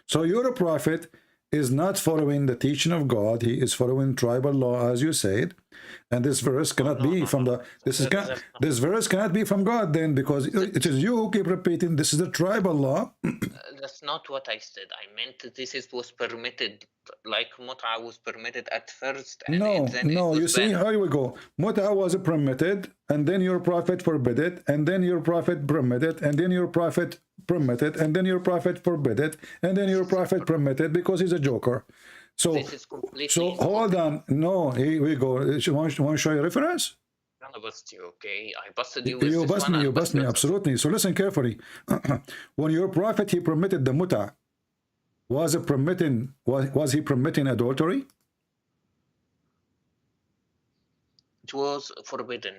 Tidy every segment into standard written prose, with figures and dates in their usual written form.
So your prophet is not following the teaching of God. He is following tribal law, as you said. And this verse cannot be from the this verse cannot be from God then, because it is you who keep repeating this is the tribal law. That's not what I said. I meant this was permitted, like Mut'a was permitted at first, and No, you see, here we go. Mut'a was permitted, and then your prophet forbid it, and then your prophet permitted, and then your prophet permitted, and then your prophet forbid it, and then your prophet permitted, because he's a joker. So, this is completely hold on. No, here we go. You want to show you a reference? I bust you, okay? I busted you. You bust me, absolutely. So listen carefully. When your prophet, he permitted the Mut'a, was he permitting adultery? It was forbidden.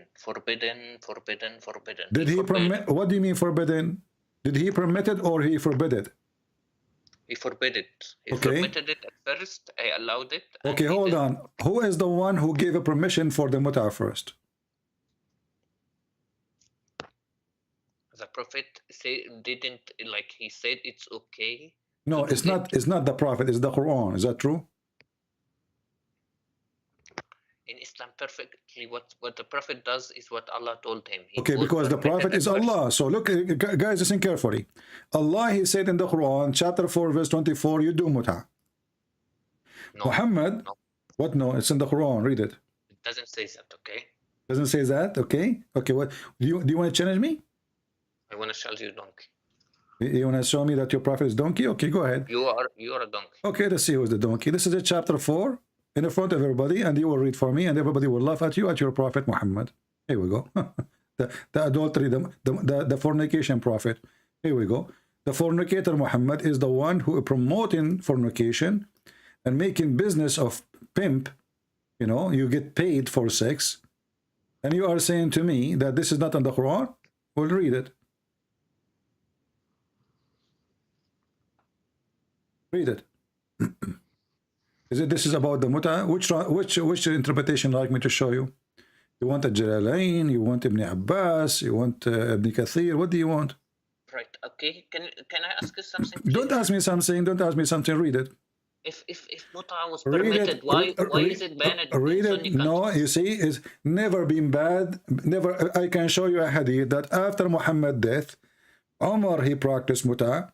Did he permit? What do you mean forbidden? Did he permit it or he forbid it? He forbid it. He permitted it at first. I allowed it. Okay, hold on. Who is the one who gave a permission for the Mut'a first? The prophet didn't, like, he said it's okay. No, it's not. It's not the prophet. It's the Quran. Is that true? In Islam, perfectly what the prophet does is what Allah told him. Okay, because the prophet is Allah. So look, guys, listen carefully. Allah, he said in the Quran, chapter 4, verse 24, you do Mut'a. No, Muhammad, no. What? No, it's in the Quran. Read it. It doesn't say that. Okay. Doesn't say that. Okay. Okay. What do you want to challenge me? I want to challenge you, donkey. You want to show me that your prophet is donkey? Okay, go ahead. You are a donkey. Okay, let's see who's the donkey. This is a chapter 4 in front of everybody, and you will read for me, and everybody will laugh at you, at your prophet Muhammad. Here we go. the adultery, the fornication prophet. Here we go. The fornicator Muhammad is the one who is promoting fornication and making business of pimp. You know, you get paid for sex, and you are saying to me that this is not in the Quran? We'll read it. Read it. This is about the Mut'a? Which interpretation like me to show you? You want a Jalalain? You want Ibn Abbas? You want Ibn Kathir? What do you want? Right. Okay. Can I ask you something? Don't ask me something. Don't ask me something. Read it. If Mut'a was permitted, why is it banned? Read it. No, you see, it's never been bad. Never. I can show you a hadith that after Muhammad's death, Umar, he practiced Mut'a.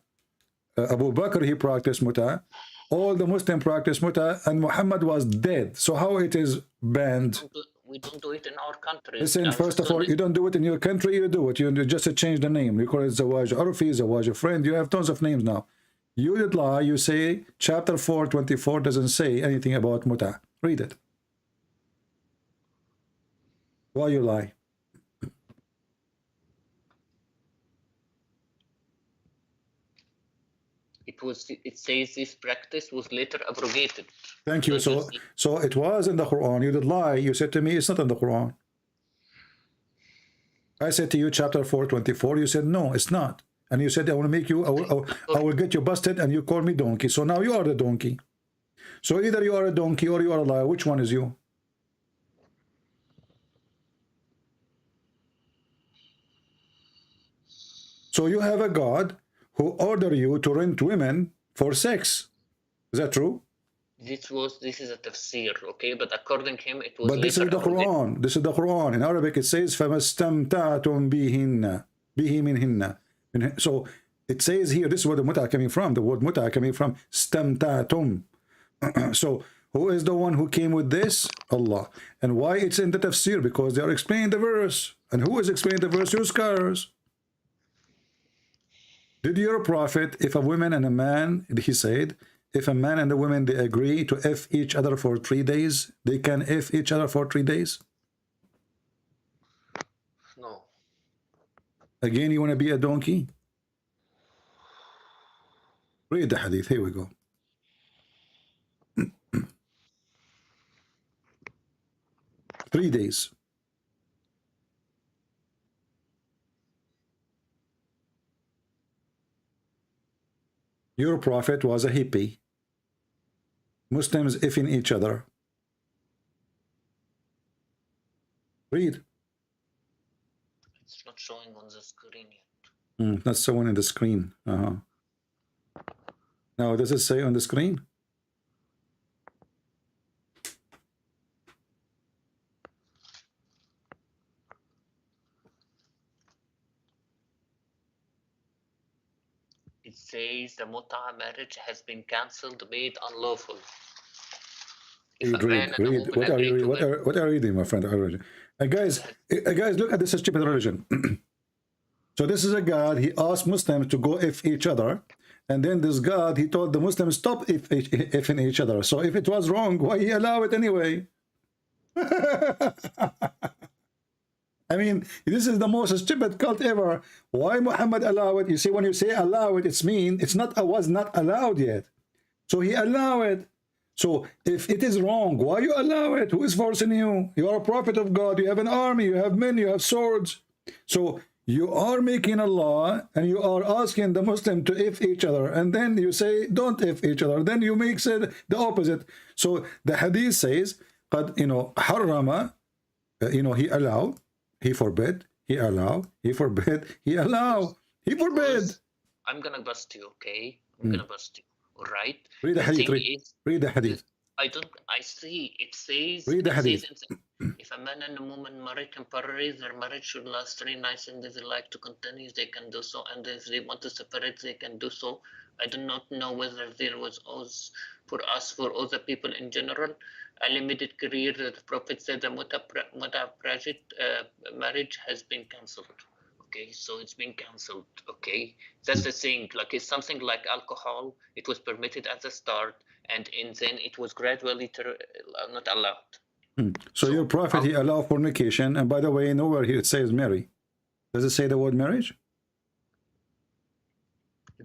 Abu Bakr, he practiced Mut'a. All the Muslims practiced Mut'a, and Muhammad was dead. So how it is banned? We don't do it in our country. Listen, first of all, you don't do it in your country, you do it. You just change the name. You call it Zawaj Urfi, Zawaj Friend. You have tons of names now. You did lie. You say chapter 4:24 doesn't say anything about Mut'a. Read it. Why you lie? It says this practice was later abrogated. Thank you. So it was in the Quran. You did lie. You said to me it's not in the Quran. I said to you chapter 4:24. You said no, it's not. And you said I will make you. I will get you busted, and you call me donkey. So now you are the donkey. So either you are a donkey or you are a liar. Which one is you? So you have a God who order you to rent women for sex. Is that true? This is a tafsir, okay? But according to him, it was. But this is the Quran. This is the Quran. In Arabic, it says فَمَسْتَمْتَعْتُمْ بِهِنَّ بِهِ مِنْهِنَّ. So it says here, this is where the Mut'a coming from. The word Mut'a coming from stamtatum. So who is the one who came with this? Allah. And why it's in the tafsir? Because they are explaining the verse. And who is explaining the verse? Your scholars. Did your prophet, if a woman and a man, he said, if a man and a woman, they agree to F each other for 3 days, they can F each other for 3 days? No. Again, you want to be a donkey? Read the hadith. Here we go. Three days. Your prophet was a hippie. Muslims effing each other. Read. It's not showing on the screen yet. Not showing on the screen. Now, does it say on the screen? It says the Mut'a marriage has been cancelled, made unlawful. If a man and a woman What are you agree reading? to What are you reading, my friend? Guys, look at this stupid religion. So this is a God. He asked Muslims to go if each other, and then this God, he told the Muslims stop if in each other. So if it was wrong, why he allow it anyway? I mean, this is the most stupid cult ever. Why Muhammad allow it? You see, when you say allow it, it's mean it's not was not allowed yet. So he allow it. So if it is wrong, why you allow it? Who is forcing you? You are a prophet of God. You have an army. You have men. You have swords. So you are making a law, and you are asking the Muslim to if each other, and then you say don't if each other. Then you make it the opposite. So the hadith says, "Qad harrama," he allow. He forbid, he allow, he forbid, he allow, he forbid. I'm gonna bust you, okay? I'm gonna bust you, all right? Read the hadith, read the hadith. I see, it says, read the hadith. If a man and a woman marry temporarily, their marriage should last 3 nights, and if they like to continue, they can do so, and if they want to separate, they can do so. I do not know whether there was for other people in general, a limited career. The Prophet said the Mut'a marriage has been cancelled. Okay, so it's been cancelled. Okay, that's the thing. Like it's something like alcohol. It was permitted at the start, and then it was gradually not allowed. So your prophet, he allowed fornication, and by the way, nowhere here it says marry. Does it say the word marriage?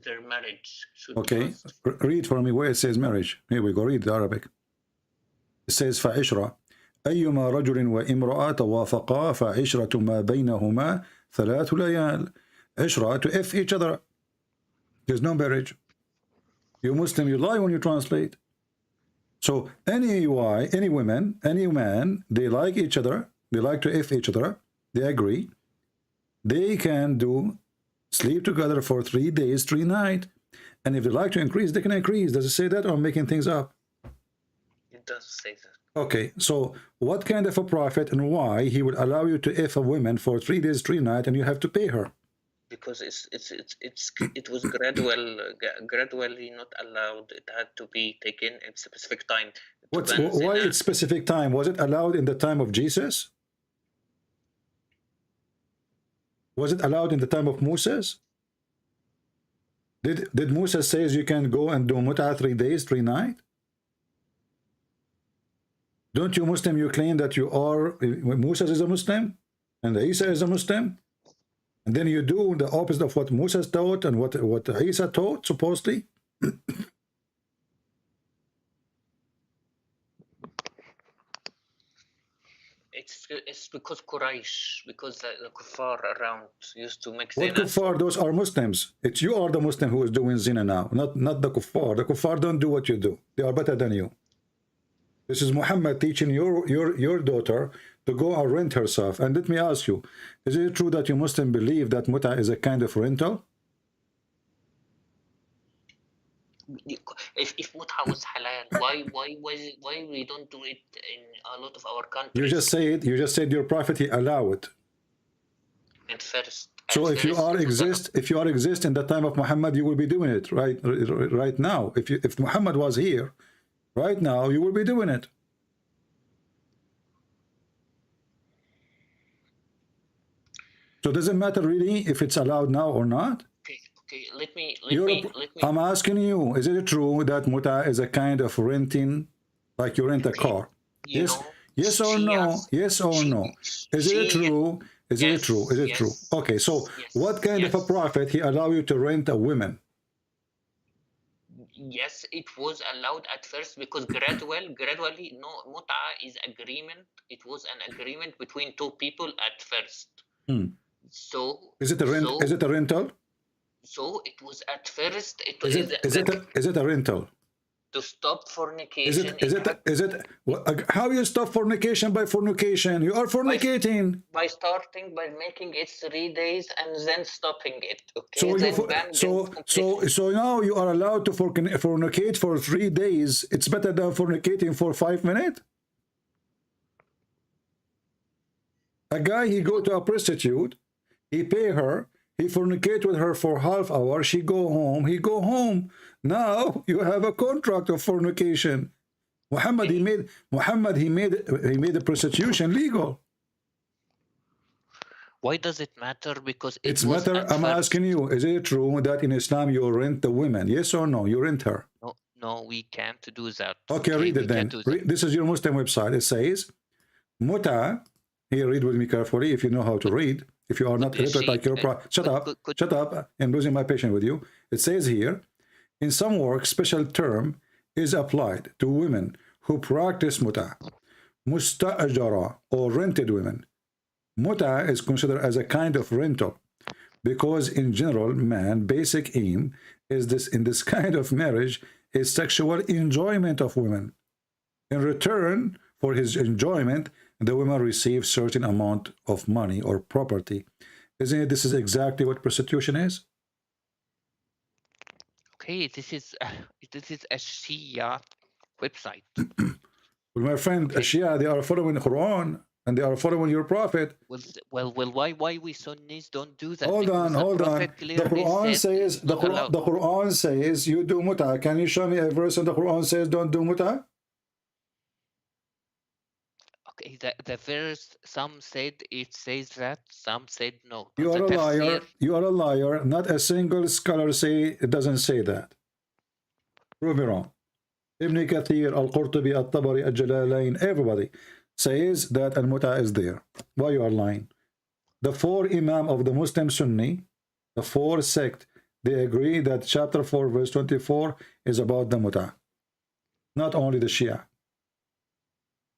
Their marriage should okay, read for me where it says marriage. Here we go, read the Arabic. It says فعشرة أيما رجل وامرأة توافقا فعشرة ما بينهما 3 ليال. عشرة, to if each other. There's no marriage. You Muslim, you lie when you translate. So any women, any man, they like each other, they like to if each other, they agree, they can sleep together for 3 days, 3 nights. And if they like to increase, they can increase. Does it say that, or I'm making things up? It does say that. Okay, so what kind of a prophet and why he would allow you to if a woman for 3 days, 3 nights, and you have to pay her? Because it was gradually not allowed. It had to be taken at a specific time. Why it's specific time? Was it allowed in the time of Jesus? Was it allowed in the time of Moses? Did Moses says you can go and do Mut'a 3 days, 3 nights? Don't you Muslim, you claim that you are, Moses is a Muslim and Isa is a Muslim, and then you do the opposite of what Moses taught and what Isa taught, supposedly? It's because Quraysh, because the kuffar around used to make zina. What kuffar? Those are Muslims. It's you are the Muslim who is doing zina now, not the kuffar. The kuffar don't do what you do. They are better than you. This is Muhammad teaching your daughter to go and rent herself. And let me ask you, is it true that you Muslim believe that Mut'a is a kind of rental? If Mut'a was halal, why we don't do it in a lot of our countries? You just said your prophet, he allow it. At first. So if you are exist in the time of Muhammad, you will be doing it right now. If Muhammad was here right now, you will be doing it. So does it matter really if it's allowed now or not? Okay, let me. I'm asking you, is it true that Mut'a is a kind of renting, like you rent a car? Yes or no? Yes or no? Is it true? Is it true? Is it true? Okay, so what kind of a prophet he allow you to rent a woman? Yes, it was allowed at first because gradually, no, Mut'a is agreement. It was an agreement between 2 people at first. So is it a rent? Is it a rental? So it was at first. Is it a rental? To stop fornication, how you stop fornication? By fornication, you are fornicating. by starting by making it 3 days and then stopping it. Okay, So then ban completely. so now you are allowed to fornicate for 3 days. It's better than fornicating for 5 minutes. A guy, he go to a prostitute, he pay her, he fornicate with her for half hour, she go home, he go home. Now you have a contract of fornication. Muhammad, he made the prostitution legal. Why does it matter? Because It's matter. I'm asking you, is it true that in Islam you rent the women? Yes or no? You rent her. No, we can't do that. Okay, read it then. This is your Muslim website. It says, Mut'a. Here, read with me carefully if you know how to read. If you are not illiterate like your shut up. I'm losing my patience with you. It says here, in some work, special term is applied to women who practice Mut'a, musta'ajara, or rented women. Mut'a is considered as a kind of rental because in general, man, basic aim is this in this kind of marriage is sexual enjoyment of women. In return for his enjoyment, the women receive certain amount of money or property. Isn't it? This is exactly what prostitution is. Okay, this is a Shia website. Well, my friend, okay. Shia, they are following the Quran and they are following your prophet. Well, why we Sunnis don't do that? Hold on. The Quran says you do Mut'a. Can you show me a verse in the Quran says don't do Mut'a? Okay, the verse, some said it says that, some said no. You are a liar. You are a liar. Not a single scholar say it doesn't say that. Prove me wrong. Ibn Kathir, Al-Qurtubi, Al-Tabari, Al-Jalalain, everybody says that Al-Mut'a is there. Why you are lying? The 4 Imam of the Muslim Sunni, the 4 sect, they agree that chapter 4 verse 24 is about the Mut'a. Not only the Shia.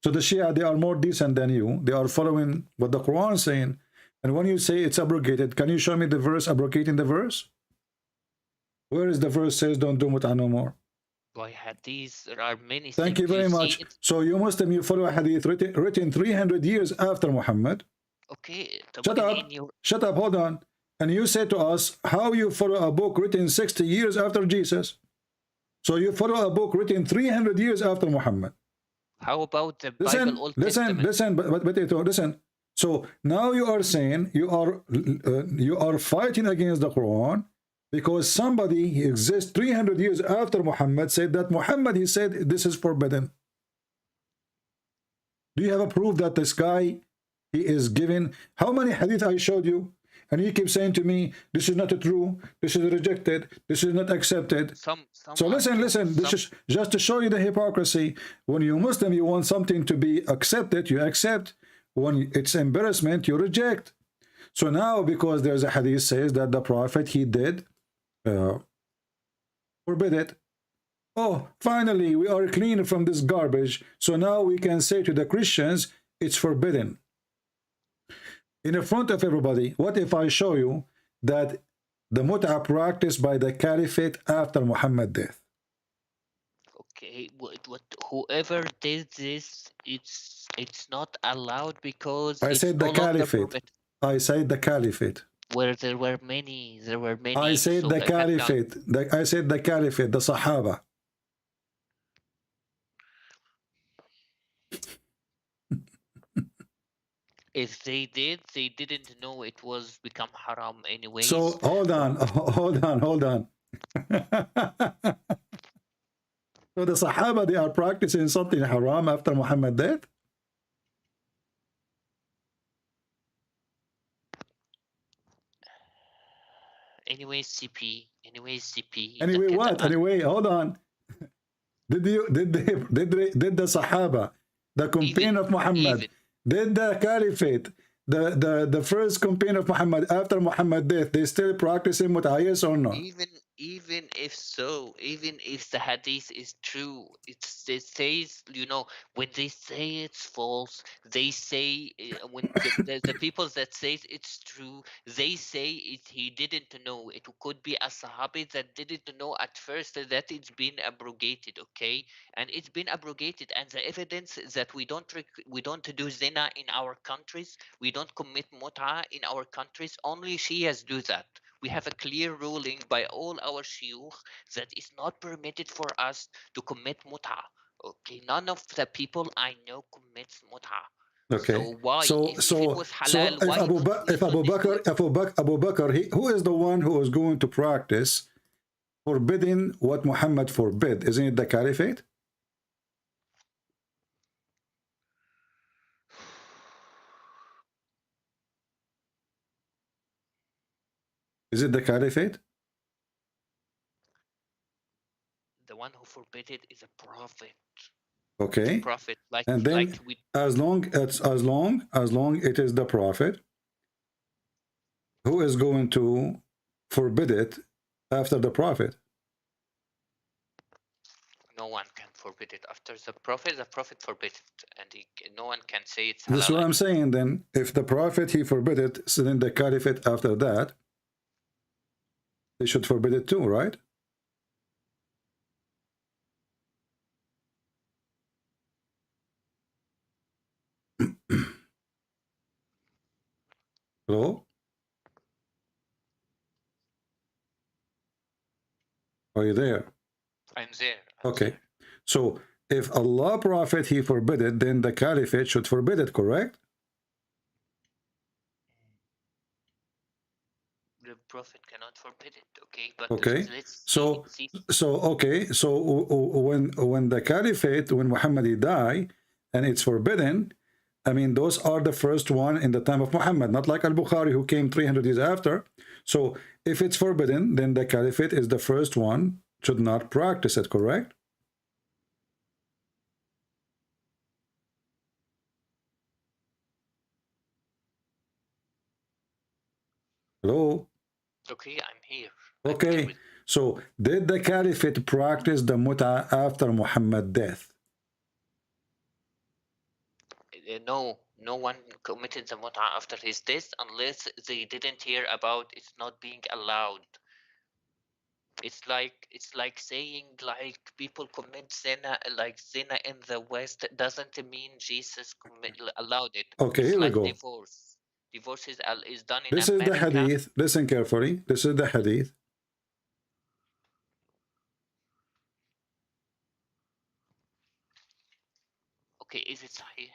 So the Shia, they are more decent than you. They are following what the Quran is saying. And when you say it's abrogated, can you show me the verse abrogating the verse? Where is the verse says don't do Mut'a no more? By hadith, there are many. Thank you very much. So you Muslim, you follow a hadith written 300 years after Muhammad. Okay. Shut up, hold on. And you say to us, how you follow a book written 60 years after Jesus? So you follow a book written 300 years after Muhammad. How about the Bible Old Testament? Listen. So now you are saying you are fighting against the Quran because somebody exists 300 years after Muhammad said that Muhammad, he said this is forbidden. Do you have a proof that this guy, he is given? How many hadith I showed you? And you keep saying to me, this is not true, this is rejected, this is not accepted. So listen, this is just to show you the hypocrisy. When you're Muslim, you want something to be accepted, you accept. When it's embarrassment, you reject. So now, because there's a hadith says that the Prophet, he did forbid it. Oh, finally, we are clean from this garbage. So now we can say to the Christians, it's forbidden. In front of everybody, what if I show you that the Mut'a practiced by the Caliphate after Muhammad's death? Okay, whoever did this, it's not allowed because I said the Caliphate. I said the Caliphate. Where there were many. I said the Caliphate. I said the Caliphate, the Sahaba. If they did, they didn't know it was become haram anyway. So hold on. So the Sahaba, they are practicing something haram after Muhammad's death? Anyway, CP. Anyway, what? Anyway, hold on. Did the Sahaba, the companion of Muhammad, did the Caliphate, the first companion of Muhammad after Muhammad's death, they still practicing Mut'a, yes or no? even if so, even if the hadith is true, it says, you know, when they say it's false, they say, when the people that says it's true, they say he didn't know. It could be a sahabi that didn't know at first that it's been abrogated, okay? And it's been abrogated, and the evidence that we don't do zina in our countries, we don't commit mut'a in our countries, only Shias do that. We have a clear ruling by all our shuyukh that it's not permitted for us to commit mut'a. Okay, none of the people I know commits mut'a. Okay. So why, if it was So halal, why we shouldn't do it? Abu Bakr, who is the one who is going to practice forbidding what Muhammad forbid? Isn't it the caliphate? Is it the caliphate? The one who forbid it is a prophet. Okay. Prophet, And then we, as long it is the prophet who is going to forbid it after the prophet. no one can forbid it after the prophet forbid it, and no one can say it's That's halal what I'm again. saying. Then if the prophet he forbid it, so then the caliphate after that they should forbid it too, right? Hello? Are you there? I'm there. Okay. So if Allah Prophet he forbid it, then the caliphate should forbid it, correct? The prophet cannot forbid it, okay? But Okay. let's So see. okay. So when the caliphate, when Muhammad he died and it's forbidden, I mean, those are the first one in the time of Muhammad, not like Al-Bukhari who came 300 years after. So if it's forbidden, then the caliphate is the first one, should not practice it, correct? Hello? Okay, I'm here. Okay. So did the caliphate practice the Mut'a after Muhammad's death? No one committed the mut'a after his death unless they didn't hear about it's not being allowed. It's like saying like people commit zina, like zina in the West doesn't mean Jesus allowed it. Okay, It's here we like go. divorce. Divorce is done in This is the America. hadith. Listen carefully. This is the hadith. Okay, is it sahih?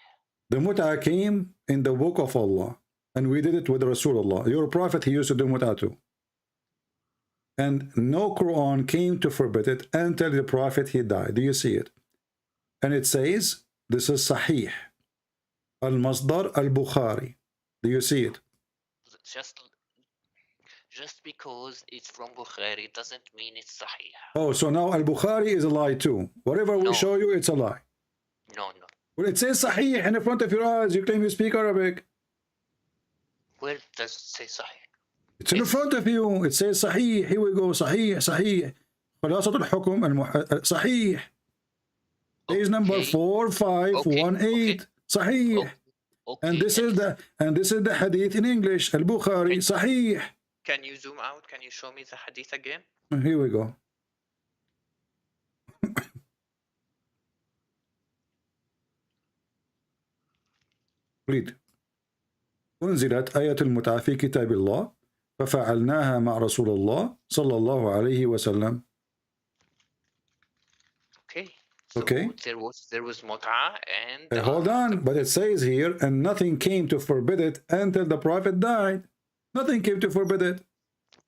The Mut'a came in the book of Allah, and we did it with Rasulullah. Your prophet, he used to do Mut'a too. And no Quran came to forbid it until the prophet, he died. Do you see it? And it says, this is Sahih. Al-Masdar al-Bukhari. Do you see it? Just because it's from Bukhari doesn't mean it's sahih. Oh, so now Al-Bukhari is a lie too. Whatever we show you, it's a lie. No. Well, it says Sahih in front of your eyes. You claim you speak Arabic. Where does it say sahih? It's in front of you. It says Sahih. Here we go. Sahih. خلاصة الحكم صحيح. Page number 4518. Sahih. And this is the hadith in English. Al-Bukhari. Sahih. Can you zoom out? Can you show me the hadith again? Here we go. read. أنزلت آية المتعة في كتاب الله ففعلناها مع رسول الله صلى الله عليه وسلم. Okay. So okay. There was mut'a and hold on, but it says here, and nothing came to forbid it until the Prophet died. Nothing came to forbid it.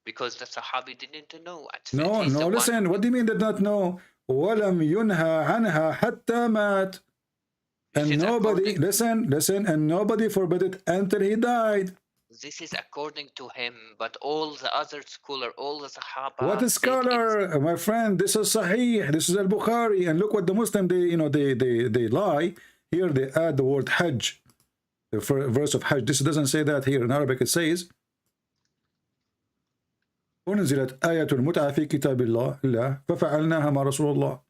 Because the Sahabi didn't know. No, listen. What do you mean did not know? وَلَمْ يُنْهَى عَنْهَا حَتَّى مَاتْ. And nobody, listen, and nobody forbid it until he died. This is according to him, but all the other scholars, all the Sahaba. What a scholar, my friend! This is Sahih. This is Al-Bukhari, and look what the Muslim they lie. Here they add the word Hajj, the verse of Hajj. This doesn't say that here in Arabic. It says, ونزلت آية المتعة في كتاب الله ففعلناها مع رسول الله.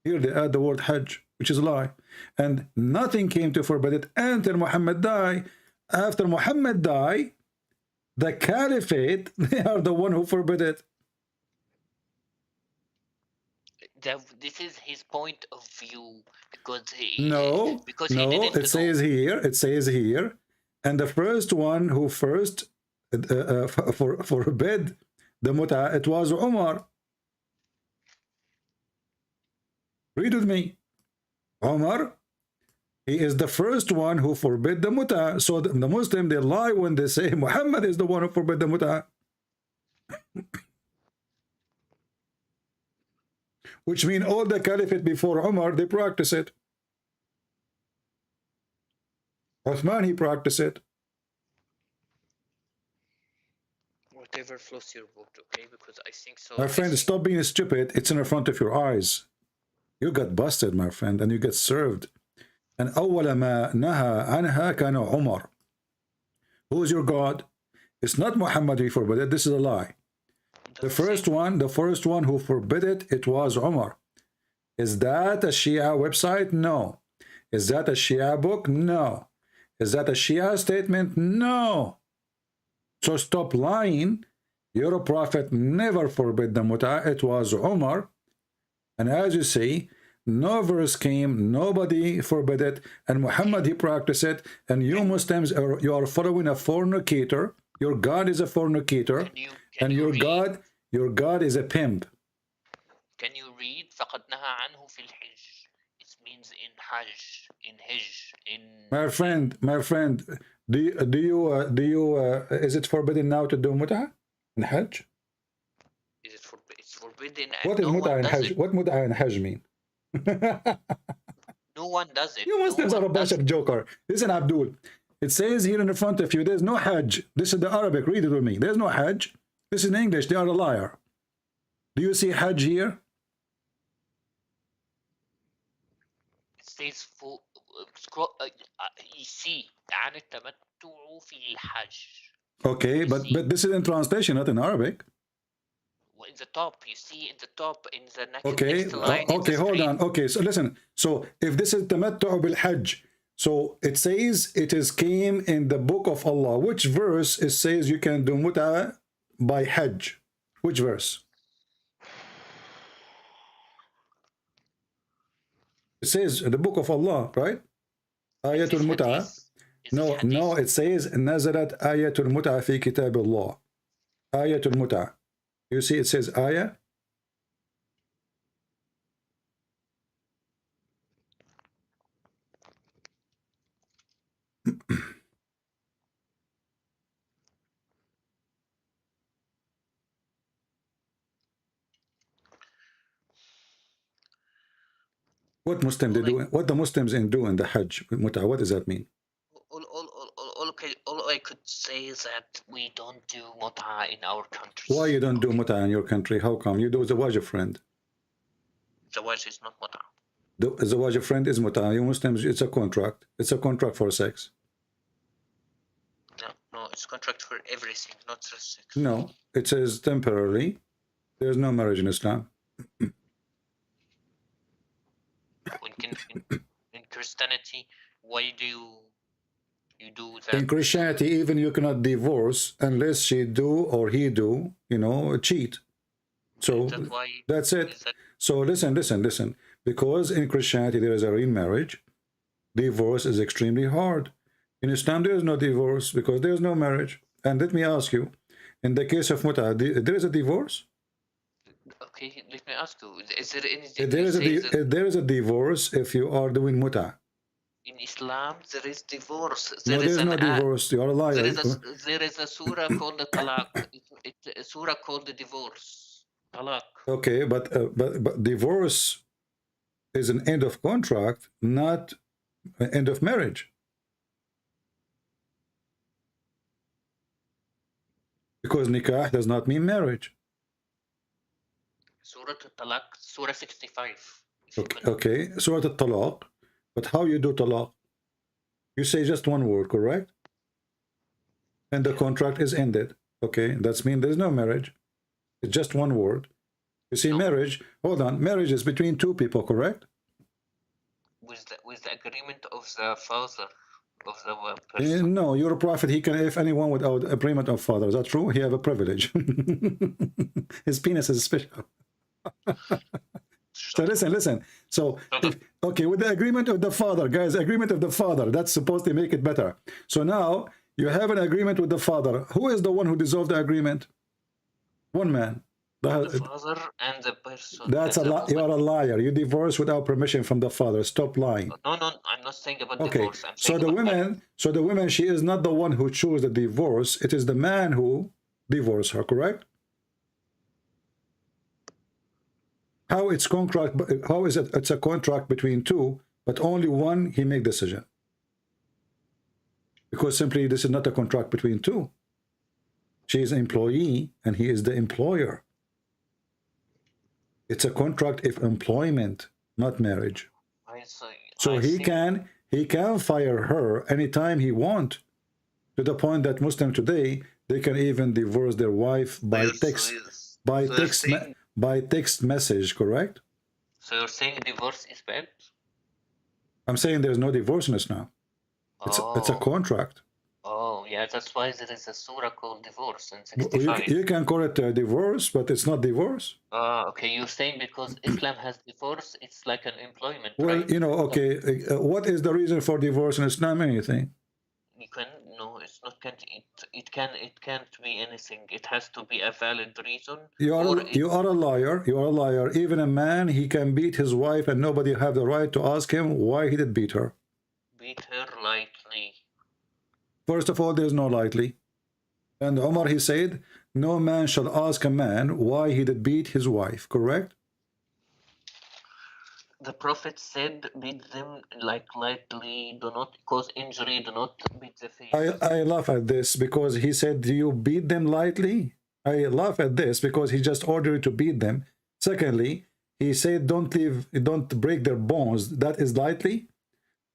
Here they add the word Hajj, which is a lie. And nothing came to forbid it until Muhammad died. After Muhammad died, the caliphate, they are the one who forbid it. This is his point of view because No, it says here, and the first one who first forbid the Mut'a, it was Umar. Read with me. Umar, he is the first one who forbid the Mut'a. So the Muslim, they lie when they say Muhammad is the one who forbid the Mut'a. Which means all the caliphate before Umar, they practice it. Uthman, he practiced it. Whatever flows your boat, okay? Because I think so. My friend, stop being stupid. It's in front of your eyes. You got busted, my friend, and you get served. And أول ما نهى عنها كان عمر. Who is your God? It's not Muhammad who forbid it. This is a lie. The first one who forbid it, it was Umar. Is that a Shia website? No. Is that a Shia book? No. Is that a Shia statement? No. So stop lying. Your prophet never forbid the Mut'a. It was Umar. And as you see, no verse came, nobody forbid it, and Muhammad, he practiced it, and you Muslims, you are following a fornicator. Your God is a fornicator, and your God is a pimp. Can you read فقد نهى عنه في الحج? It means in Hajj, in Hajj, in. My friend, is it forbidden now to do Mut'a in Hajj? Is it it's forbidden? What is Mut'a in Hajj? What Mut'a in Hajj mean? No one does it. You Muslims are a bunch of joker. Listen, Abdul. It says here in front of you, there's no Hajj. This is the Arabic. Read it with me. There's no Hajj. This is in English. They are a liar. Do you see Hajj here? It says for scroll. You see, عن التمتع في الحج. Okay, but this is in translation, not in Arabic. In the top, you see in the top, in the next, okay, next line. Okay, hold on. Okay, so listen. So if this is tamattu bil hajj, so it says it is came in the book of Allah. Which verse it says you can do mut'a by hajj? Which verse? It says the book of Allah, right? Ayatul mut'a. No, it says nazalat ayatul mut'a fi kitab Allah. Ayatul mut'a. You see, it says ayah. What Muslim they do? What the Muslims in do in the Hajj Mut'a? What does that mean? All I could say is that we don't do Mut'a in our country. Why you don't do Mut'a in your country? How come? You do Zawaj friend. Zawaj is not Mut'a. The Zawaj friend is Mut'a. You Muslims, it's a contract. It's a contract for sex. No, it's contract for everything, not just sex. No, it says temporarily. There's no marriage in Islam. In Christianity, why do you do that? In Christianity, even you cannot divorce unless she do or he do, cheat. So that's it. So listen. Because in Christianity there is a real marriage, divorce is extremely hard. In Islam there is no divorce because there is no marriage. And let me ask you, in the case of Mut'a, there is a divorce? Okay, let me ask you, is there anything there is a divorce if you are doing Mut'a? In Islam, there is divorce. There is no divorce. You are a liar. There is a surah called the Talaq. It's a surah called the divorce. Talaq. Okay, but divorce is an end of contract, not an end of marriage. Because nikah does not mean marriage. Surah Talaq, Surah 65. Okay, Surah Talaq. But how you do talaq? You say just one word, correct? And the contract is ended. Okay, that's mean there's no marriage. It's just one word. You see, No. marriage, hold on, marriage is between two people, correct? With the agreement of the father of the person. No, you're a prophet. He can, if anyone without agreement of father. Is that true? He have a privilege. His penis is special. So listen. So, okay, with the agreement of the father, guys, agreement of the father, that's supposed to make it better. So now you have an agreement with the father. Who is the one who dissolved the agreement? One man. The father and the person. That's a lie. You are a liar. You divorce without permission from the father. Stop lying. No, I'm not saying about Okay. divorce. I'm saying So the woman, she is not the one who chose the divorce. It is the man who divorced her, correct? How it's contract? How is it? It's a contract between two, but only one he make decision. Because simply this is not a contract between two. She is an employee and he is the employer. It's a contract of employment, not marriage. So he can fire her anytime he want, to the point that Muslim today, they can even divorce their wife by text message, correct? So you're saying divorce is bad? I'm saying there's no divorce in this now. It's a contract. Oh, yeah, that's why there is a surah called divorce in 65. You can call it a divorce, but it's not divorce. Okay, you're saying because Islam has divorce, it's like an employment, well, right? You know, okay, what is the reason for divorce in Islam? Anything? No, it's not. It can't be anything. It has to be a valid reason. You are a liar. You are a liar. Even a man, he can beat his wife, and nobody have the right to ask him why he did beat her. Beat her lightly. First of all, there's no lightly. And Omar, he said, no man shall ask a man why he did beat his wife, correct? The Prophet said, beat them like lightly, do not cause injury, do not beat the face. I laugh at this because he said, do you beat them lightly? I laugh at this because he just ordered you to beat them. Secondly, he said, don't break their bones. That is lightly.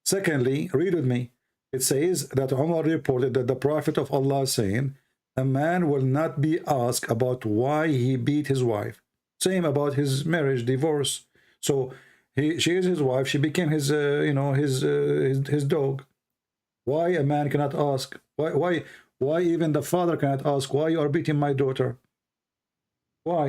Secondly, read with me. It says that Umar reported that the Prophet of Allah saying, a man will not be asked about why he beat his wife. Same about his marriage, divorce. So she is his wife. She became his, his dog. Why a man cannot ask? Why even the father cannot ask why you are beating my daughter? Why?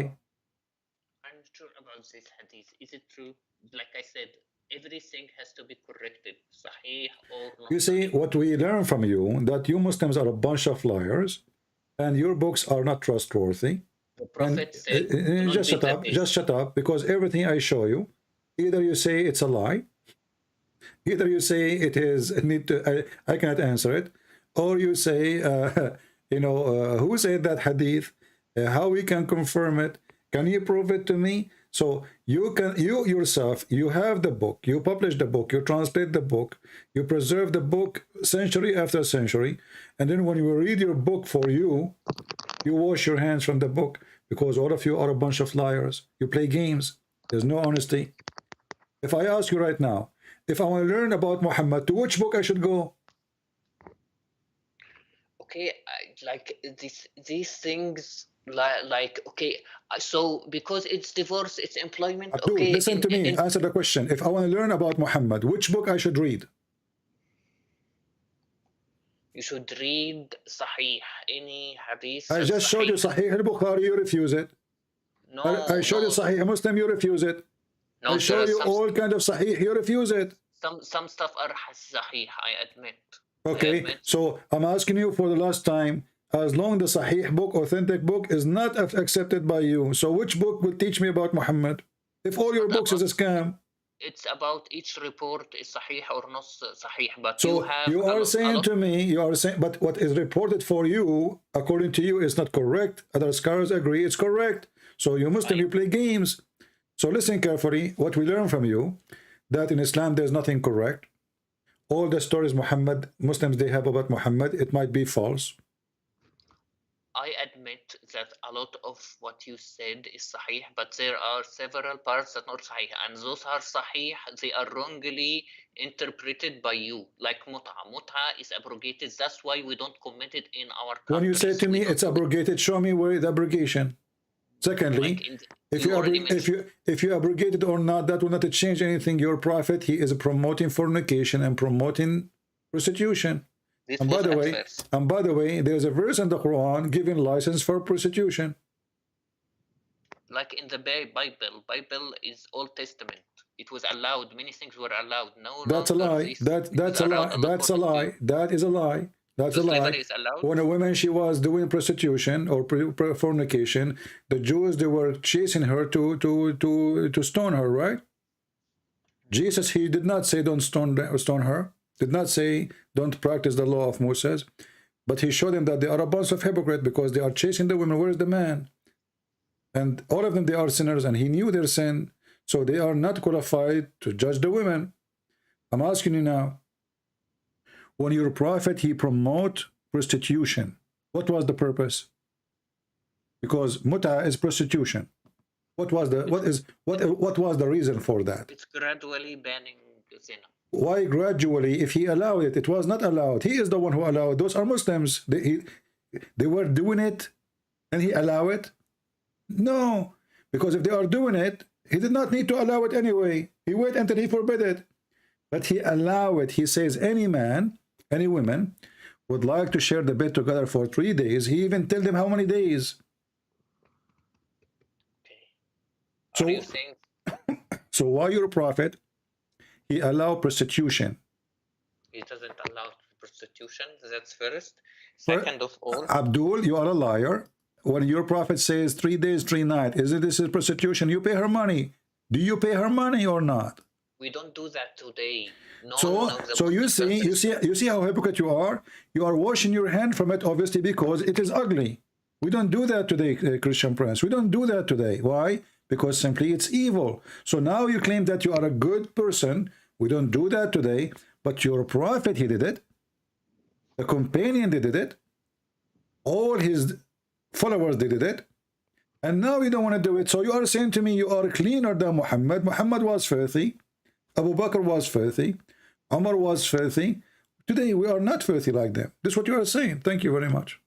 I'm not sure about this hadith. Is it true? Like I said, everything has to be corrected. Sahih or not. You see, what we learn from you, that you Muslims are a bunch of liars, and your books are not trustworthy. The Prophet said, just shut up, because everything I show you, either you say it's a lie, either you say it is I cannot answer it, or you say who said that hadith, how we can confirm it, can you prove it to me? So you yourself, you have the book, you publish the book, you translate the book, you preserve the book century after century, and then when you read your book for you wash your hands from the book, because all of you are a bunch of liars. You play games. There's no honesty. If I ask you right now, if I want to learn about Muhammad, to which book I should go? Okay, like these things, like okay, so because it's divorce, it's employment. Abdool, okay, listen to me. Answer the question. If I want to learn about Muhammad, which book I should read? You should read Sahih, any hadith. I just showed you Sahih al-Bukhari, you refuse it. No, I showed you Sahih Muslim, you refuse it. No, I show you all kind of Sahih, you refuse it. Some stuff are Sahih, I admit. Okay, so I'm asking you for the last time, as long the Sahih book, authentic book, is not accepted by you, so which book will teach me about Muhammad? If all your books is a scam. It's about each report is Sahih or not Sahih, but so you are saying to me, but what is reported for you, according to you, is not correct. Other scholars agree it's correct. So you Muslim, you play games. So listen carefully, what we learn from you, that in Islam there's nothing correct. All the stories Muslims they have about Muhammad, it might be false. I admit that a lot of what you said is Sahih, but there are several parts that are not Sahih, and those are Sahih, they are wrongly interpreted by you, like Mut'a. Mut'a is abrogated, that's why we don't comment it in our country. When you say to me it's abrogated, show me where the abrogation. Secondly, Like in the, if you you, already if mentioned. you abrogate it or not, that will not change anything. Your prophet, he is promoting fornication and promoting prostitution. This And by was the at way, first. there's a verse in the Quran giving license for prostitution. Like in the Bible is Old Testament. It was allowed. Many things were allowed. No That's a longer lie. this. It was That's a allowed lie. That's a according to you. lie. That is a lie. That's So a lie. slavery is allowed. When a woman she was doing prostitution or fornication, the Jews they were chasing her to stone her, right? Jesus he did not say don't stone her. Did not say don't practice the law of Moses, but he showed them that they are a bunch of hypocrites because they are chasing the women. Where is the man? And all of them they are sinners, and he knew their sin, so they are not qualified to judge the women. I'm asking you now. When your prophet he promote prostitution, what was the purpose? Because Mut'a is prostitution. What was the reason for that? It's gradually banning zina. Why gradually? If he allowed it, it was not allowed. He is the one who allowed. Those are Muslims. They were doing it, and he allowed it. No, because if they are doing it, he did not need to allow it anyway. He wait until he forbid it, but he allowed it. He says any man, any woman would like to share the bed together for 3 days. He even tell them how many days. Okay. Are you saying? So why your prophet he allow prostitution? He doesn't allow prostitution. That's first. Second of all, Abdul, you are a liar. When your prophet says 3 days, 3 nights, this is prostitution? You pay her money. Do you pay her money or not? we don't do that today. No So, one knows so about you the see, purpose. you see how hypocrite you are. You are washing your hand from it, obviously, because it is ugly. We don't do that today, Christian Prince. We don't do that today. Why? Because simply it's evil. So now you claim that you are a good person. We don't do that today. But your prophet, he did it. The companion did it. All his followers did it. And now you don't want to do it. So you are saying to me you are cleaner than Muhammad. Muhammad was filthy. Abu Bakr was filthy. Umar was filthy. Today we are not filthy like them. This is what you are saying. Thank you very much.